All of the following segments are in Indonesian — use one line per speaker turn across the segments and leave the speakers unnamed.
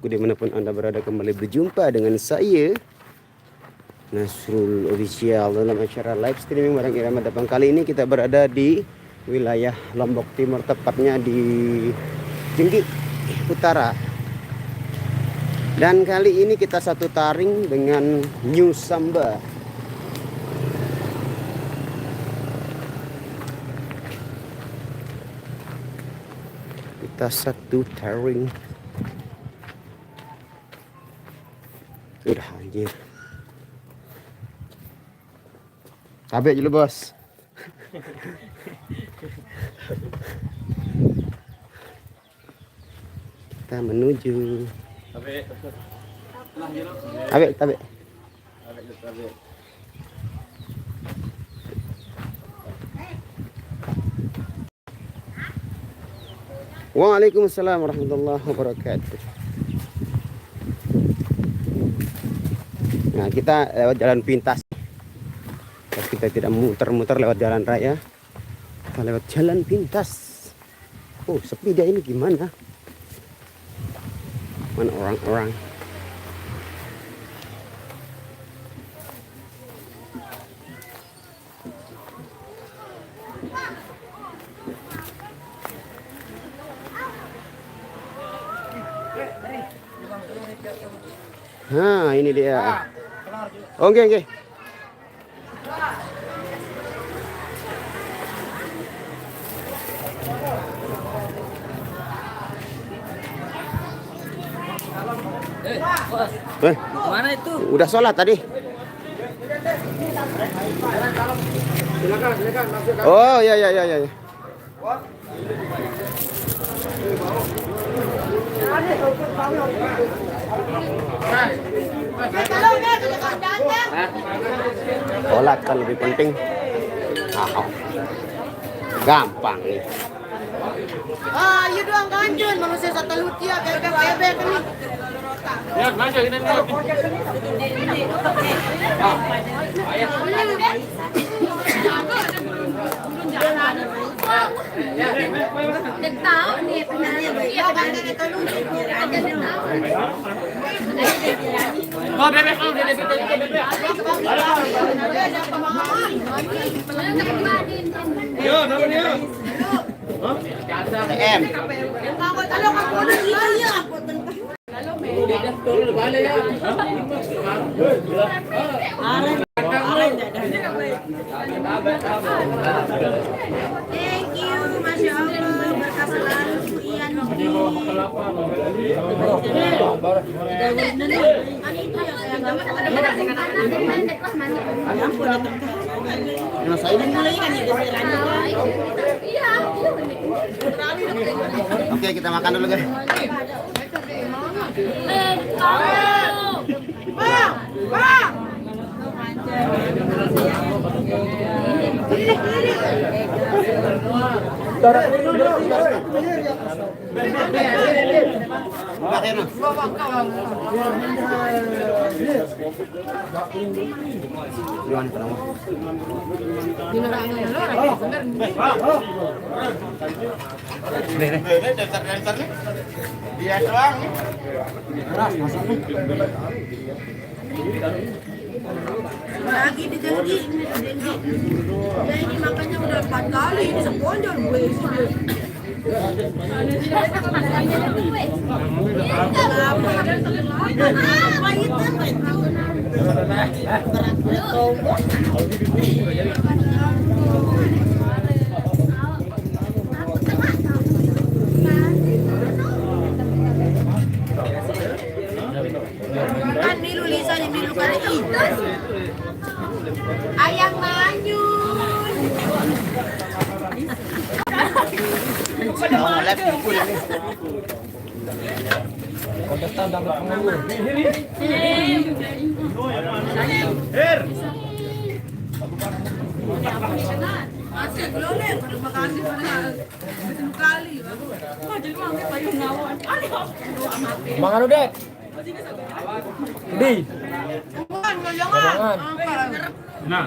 Dimanapun Anda berada, kembali berjumpa dengan saya Nasrul Official dalam acara live streaming bareng Irama Dapang. Kali ini kita berada di wilayah Lombok Timur, tepatnya di Jenggik Utara. Dan kali ini kita satu taring dengan New Samba. Kita satu taring. Udah anjir. Cabai dulu bos. Kita menuju. Tabe. Waalaikumsalam warahmatullahi wabarakatuh. Nah, kita lewat jalan pintas. Kita tidak muter-muter lewat jalan raya. Kita lewat jalan pintas. Oh, sepi dia ini gimana? Mana orang-orang? Nah, ini dia. Oke.
Mana itu?
Udah sholat tadi.
Silakan.
Oh, ya. Sholat kan lebih penting. Gampang nih.
Iya doang kanjun, manusia satu lutia kayak bebek nih.
Ya, maju ini.
Tahu nih penyanyi kan itu lu.
Oh, bebek. Yo, namanya.
TM.
Kalau kamu iya. Thank you, Masya Allah, berkah selalu Ian.
Oke, kita makan dulu guys.
Dia doang.
Lagi di Jenggi. Ya ini makanya udah 4 kali ini seponjol gue sini. Kan milu Lisa yang milu kali itu. Ayam manyun. Masih belum nih, terima kasih kali.
Bang anu, Dek. Di.
Jangan.
Nah,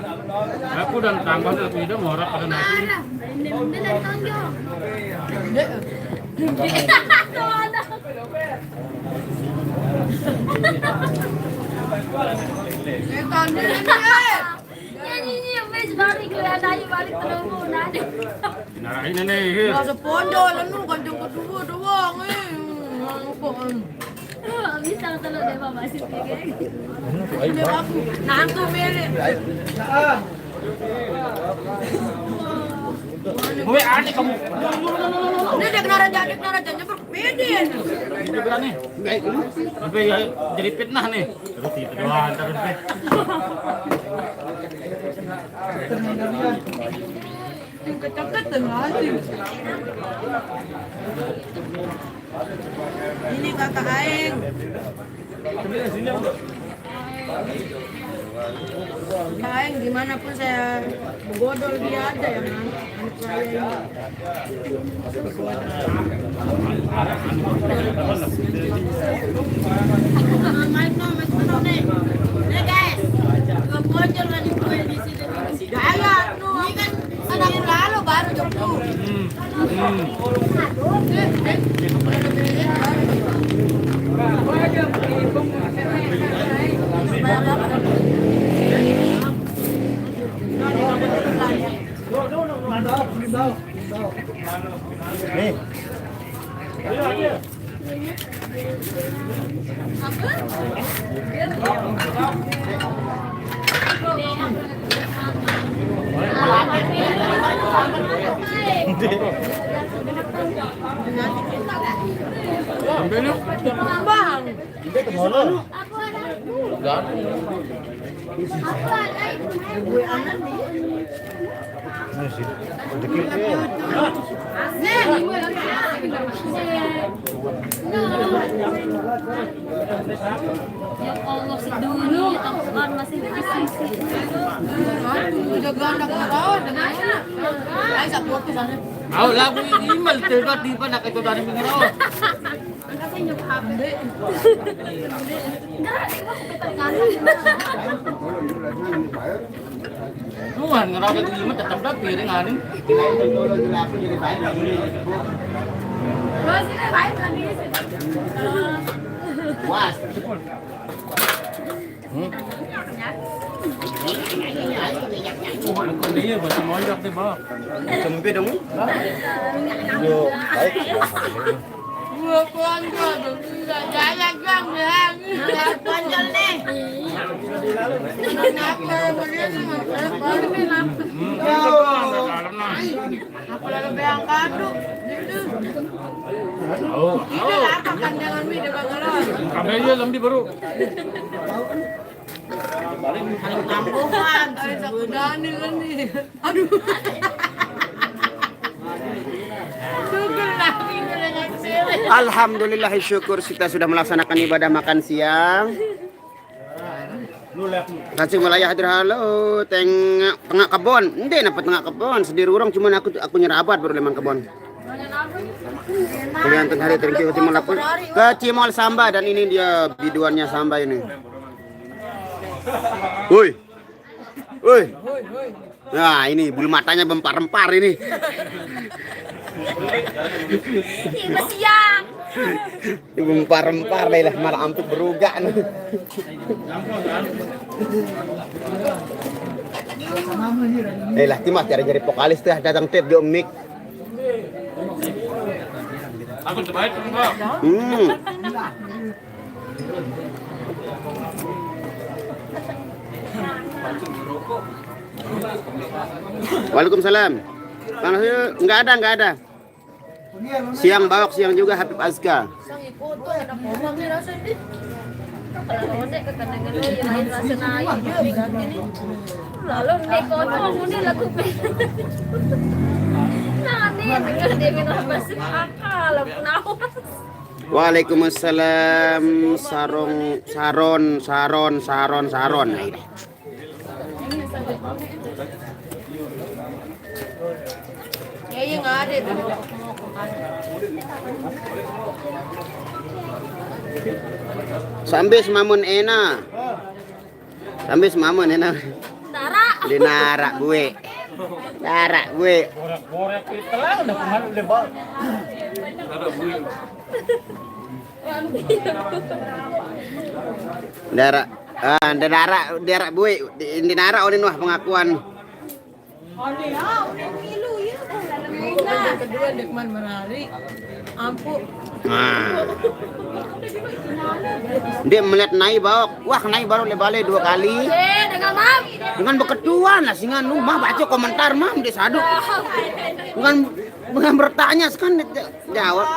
aku dan tambah itu tidak morak pada nasi.
Setan ini.
Nyanyi wes balik lihat aja balik terus nadi.
Dinarain ini.
Masa ponjol anu kancung kedua doang
Bisa kalau deh mama sih kayak.
Dia aku nantu mere.
Gue aneh kamu.
Ini dia kena rajanya berbeda.
Ini berani. Tapi ya jadi fitnah nih. Terus itu doang terus.
Keceket lagi. Ini kakak Aeng. Kak Aeng dimanapun saya godol dia ada ya kan. Anak saya ini. Main nih. Nih guys. Ngebocor lagi gue di sini. Gaya tuh. Ini kan sedang lalu baru jemput. Bang.
Aku ada. Aku ada.
Gue anak nih.
Ya Allah sedunia tahuan masih sisi.
Jaga anak kau dengan ayo satu waktu sana.
Aw lagu email terus di mana kayak dari minggu.
Kasi nyok abde.
Nuhan ngerawat itu email tetap dah piring aning.
Terus ini baik lagi.
Was. Dia bahasa monjak deh, Bang.
Cempe dong. Yo, baik.
Gua ponjol dong. Jalan jang hang. Ponjol nih. Kenapa begini? Aku lalu beang kado. Gitu. Itu apa kan jangan mi depan orang.
Kabelnya lembi baru.
Kampungan, dari Sakudani kan nih. Aduh. Syukur lagi dengan sele.
Alhamdulillah syukur kita sudah melaksanakan ibadah makan siang. Kasih mulai hadir halo tengah kebon. Ende dapat tengah kebon sediri urang cuman aku nyerabat baru leman kebon. Kalian tengah hari thank you ke Cimol lapor. Ke Cimol Samba dan ini dia biduannya Samba ini. Woi. Woi. Nah, ini bulu matanya bempar-empar ini.
Ini siang.
Ini bempar-empar deh lah, malah ampuk beruga. Lah, Timas cari-cari vokalis tuh datang tip di mic.
Aku terbaik enggak?
Waalaikumsalam. Bang, enggak ada. Siang bawak siang juga Habib Azka.
Sang ikuto ada komang ni rasa ni.
Kalau udah kekenangan lo yang lain rasa naik. Lalu nih kotor ini lagu Nah, nih dengar dia minum masih akal, penawas.
Waalaikumsalam Saron. Nah, ini.
Ya nggak ada tuh.
Sambil semamun enak.
Nara.
Di narak gue.
Korek kita lah udah kemarin lebar. Ada bui.
Daerah daerah bue di daerah onin wah pengakuan.
Yang kedua Dekman menari. Ampuh.
Nah. Dia melihat naik bawa, wah naik baru lebale 2 kali.
Dengan mam.
Dengan beketuan lah singan mah baca komentar mah dia sadu. Bukan bertanya kan jawab.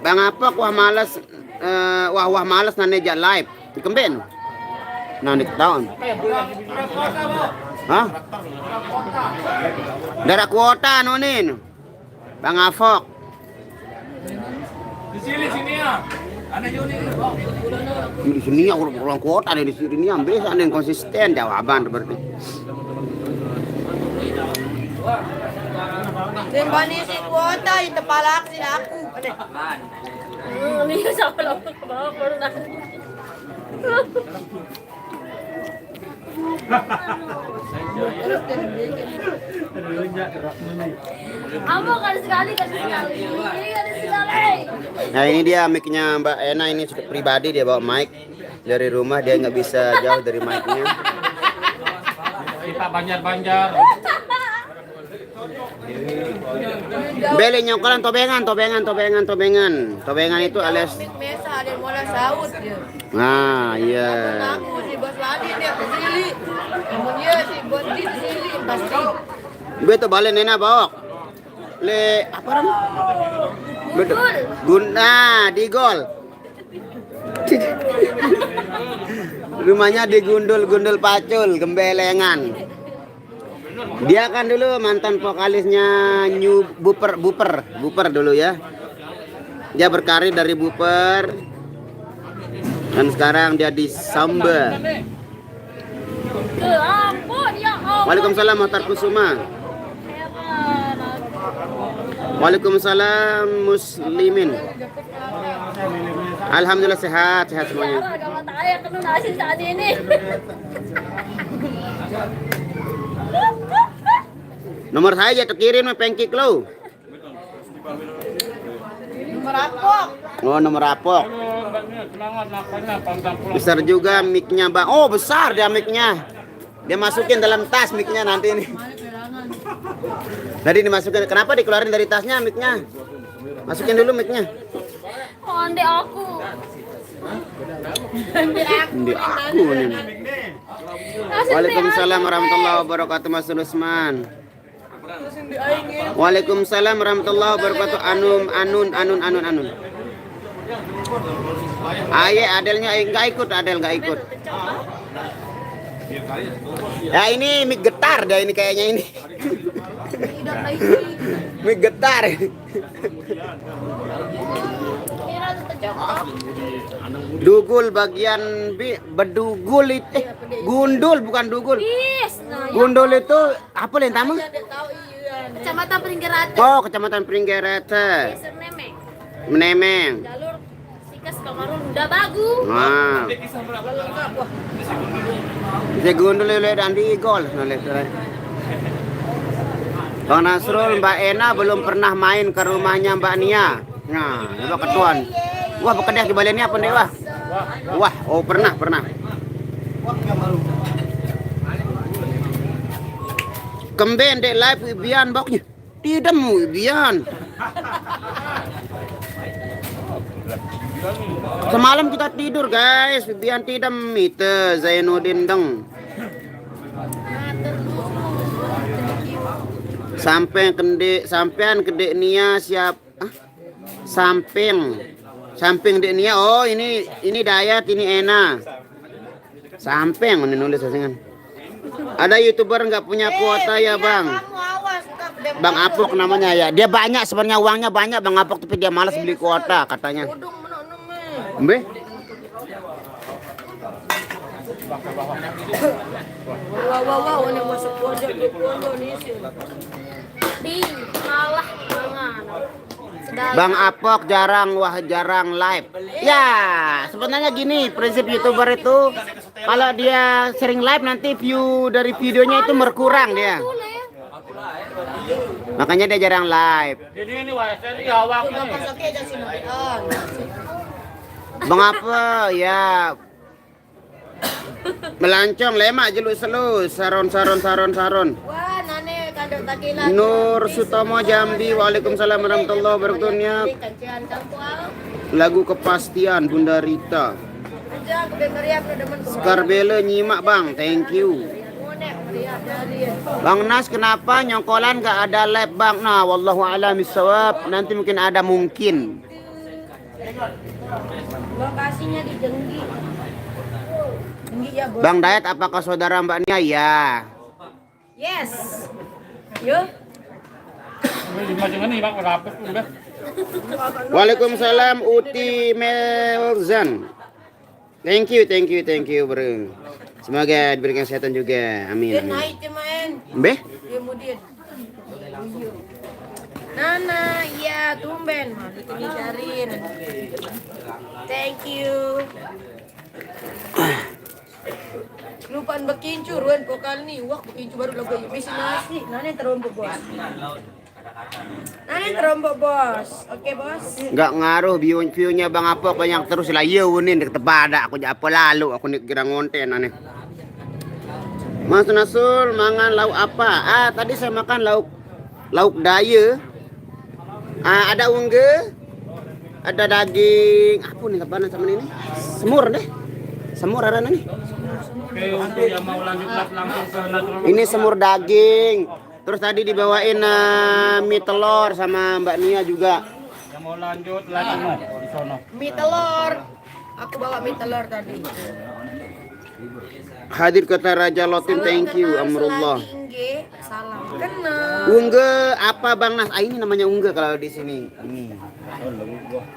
Bang apa wah malas wah malas naneja live. Dikemben. Nah diketahuan. Hah? Darah kuota nonin. Bang Afok.
Di sini ya. Ada Yuni.
Di sini aku pulang kuota di sini ambil ada yang konsisten jawaban berarti.
Timbani si kuota itu palak si aku.
Ini sama lo ke bawah pernah. Kamu kan sekali. Ini kan sekali.
Nah ini dia mic-nya Mbak Ena ini sudah pribadi dia bawa mic dari rumah dia nggak bisa jauh dari mic-nya.
Kita banjar-banjar.
Beli nyokolan tobengan itu alias.
Mesa ada yang mulai saut dia.
Nah iya.
Aku si Bos Ladi dia kesili. Kemudian si Bos di sini pasti.
Beto balik nena bawa. Le apa ram? Beto. Guna di gol. Rumahnya di gundul pacul gembelengan. Dia kan dulu mantan vokalisnya New Buper dulu ya. Dia berkarir dari Buper dan sekarang dia di Samba.
Ampun ya Allah.
Waalaikumsalam Mohtar Kusuma. Waalaikumsalam muslimin. Alhamdulillah sehat semuanya.
Agak mata ayah kena nasi saat ini.
Nomor saya terkirim pengkik lo.
Nomor apok.
Oh nomor apok. Besar juga mic-nya bang. Oh besar dia mic-nya. Dia masukin dalam tas mic-nya nanti ini. Tadi dimasukin. Kenapa dikeluarin dari tasnya mic-nya? Masukin dulu mic-nya.
Onde aku.
Di aku nih. Waalaikumsalam warahmatullahi wabarakatuh Mas Rusman. Waalaikumsalam warahmatullahi wabarakatuh. Anun. Aye Adelnya nggak ikut. Ya ini mic getar dah ini kayaknya ini. Mic getar. Dugul bagian bedugul itu gundul bukan dugul. Gundul itu apa yang tamu?
Kecamatan Pringgerate.
Oh, Kecamatan Pringgerate.
Desa Nemeng.
Menemeng.
Jalur Sikas Kamarun udah bagus.
Wah. Dia gundul oleh dan di gol. Bang Nasrul, Mbak Ena belum pernah main ke rumahnya Mbak Nia. Nah, coba ketuan. Wah, bekedeh di balennya apa deh, wah? Wah, oh pernah. Kemben dek live Ibian boknya. Tidak mau Ibian. Semalam kita tidur guys, Ibian tidak mite Zainuddin deng. Sampean kede Nia siap. Samping dek Nia. Oh ini Dayat, ini Ena. Samping menulis asingan. Ada YouTuber nggak punya kuota ya bang? Bang Apok namanya ya. Dia banyak sebenarnya uangnya banyak Bang Apok tapi dia malas beli kuota katanya. Mbe?
Wow, ini masuk pojok nih sih.
Di malah mangan.
Bang Apok jarang live. Ya, sebenarnya gini, prinsip YouTuber itu kalau dia sering live nanti view dari videonya itu berkurang dia. Makanya dia jarang live.
Ini WSN awaknya.
Bang apa? Ya. Melancong lemak jeluk selus saron.
Wah, nane kandung takilan.
Nur Sutomo Jambi, waalaikumsalam warahmatullahi wabarakatuh.
Kancian campur.
Lagu kepastian Bunda Rita.
Aja aku denger ya aku demen.
Skarbele nyimak bang, thank you.
Monek meriah dari.
Bang Nas, kenapa nyongkolan gak ada live bang? Nah, wallahu a'lam bishawab. Nanti mungkin ada mungkin.
Lokasinya di Jenggi. Jenggi ya, Bos.
Bang Dayat, apakah saudara Mbak Nia? Ya.
Yes. Yuk.
Di macam ni bang rapet udah.
Waalaikumsalam Uti Melzan. Thank you bro. Semoga diberikan kesehatan juga. Amin.
Dia
Amin.
naik cuman.
Beh?
Dia kemudian. Nana, iya tumben. Ini cariin. Thank you. Lupaan bekincu, ruan pokal nih. Wah, bekincu baru lagu bisa nasi. Nani terombok bos. Nani terombok bos. Oke bos.
Nggak ngaruh view-nya Bang Apok banyak terus lah iya unin deket pada aku apa lalu aku nih kira ngonten aneh. Mas Nasul mangan lauk apa? Tadi saya makan lauk daya. Ada ungge, ada daging. Apa nih kapan sama ini? Semur deh. Semur ada nih.
Oke, untuk yang mau lanjut langsung ke natural.
Ini semur daging. Terus tadi dibawain mie telur sama Mbak Nia juga.
Yang mau lanjut lagi no di sono.
Mie telur. Aku bawa mie telur tadi.
Hadir kata Raja Lotin, thank you Amrullah.
Salam kenal.
Ungge apa Bang Nas? Ini namanya ungge kalau di sini. Ini.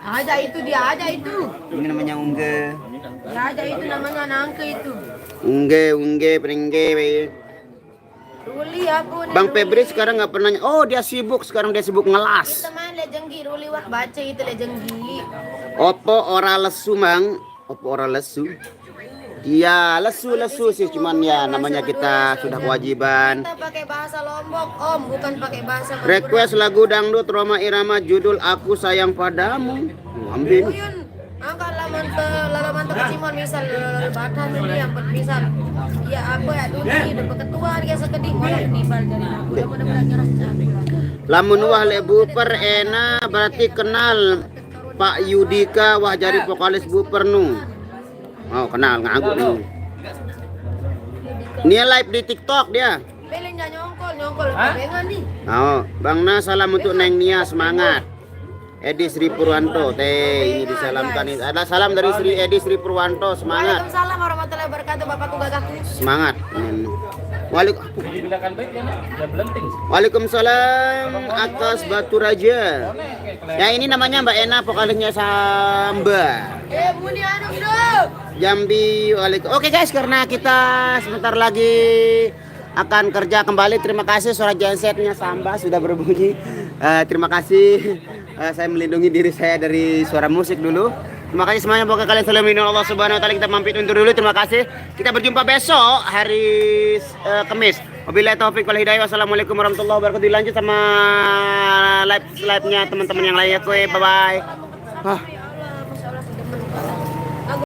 Ada itu dia ada itu.
Ini namanya ungge.
Ya ada itu namanya nangke itu.
Ungge, peningge.
Ruli aku nih.
Bang Febri sekarang nggak pernah. Oh dia sibuk sekarang ngelas.
Kita main lejenggi Ruli wak baca itu lejenggi.
Opo ora lesu Bang? Opo ora lesu? Iya lesu sih cuman ya namanya kita sudah kewajiban.
Kita pakai bahasa Lombok Om, bukan pakai bahasa Madura.
Request lagu dangdut Roma Irama judul Aku Sayang Padamu. Ambil.
Uyun, angkat laman kecimon misal bahkan ini yang misal. Ya apa ya dulu ini ketua dia sekeding orang nibal dari aku. Mudah-mudahan nyerah.
Lamun wah le buper ena berarti kenal Pak Yudika wah jadi vokalis buper nu. Oh kenal ngaku nih. Dia live di TikTok dia.
Belenya nyongkol pengen nih.
Oh, Bang Na salam untuk Neng Nia semangat. Edi Sri Purwanto, ini disalamkan. Ada salam dari Edi Sri Purwanto, semangat.
Waalaikumsalam warahmatullahi wabarakatuh, Bapakku gagahku.
Semangat.
Dibilangkan baik ya, ya belenting.
Waalaikumsalam atas Batu Raja. Ya ini namanya Mbak Ena, vokalisnya Samba.
Muni anu dong.
Jambi. Oke guys, karena kita sebentar lagi akan kerja kembali. Terima kasih suara gensetnya Samba sudah berbunyi. Terima kasih. Saya melindungi diri saya dari suara musik dulu. Terima kasih semuanya, pokoknya kalian selalu melindungi Allah Subhanahu wa taala. Kita mampir undur dulu. Terima kasih. Kita berjumpa besok hari Kamis. Wabillahi taufik wal hidayah. Wassalamualaikum warahmatullahi wabarakatuh. Lanjut sama live-nya teman-teman yang lainnya. Bye bye.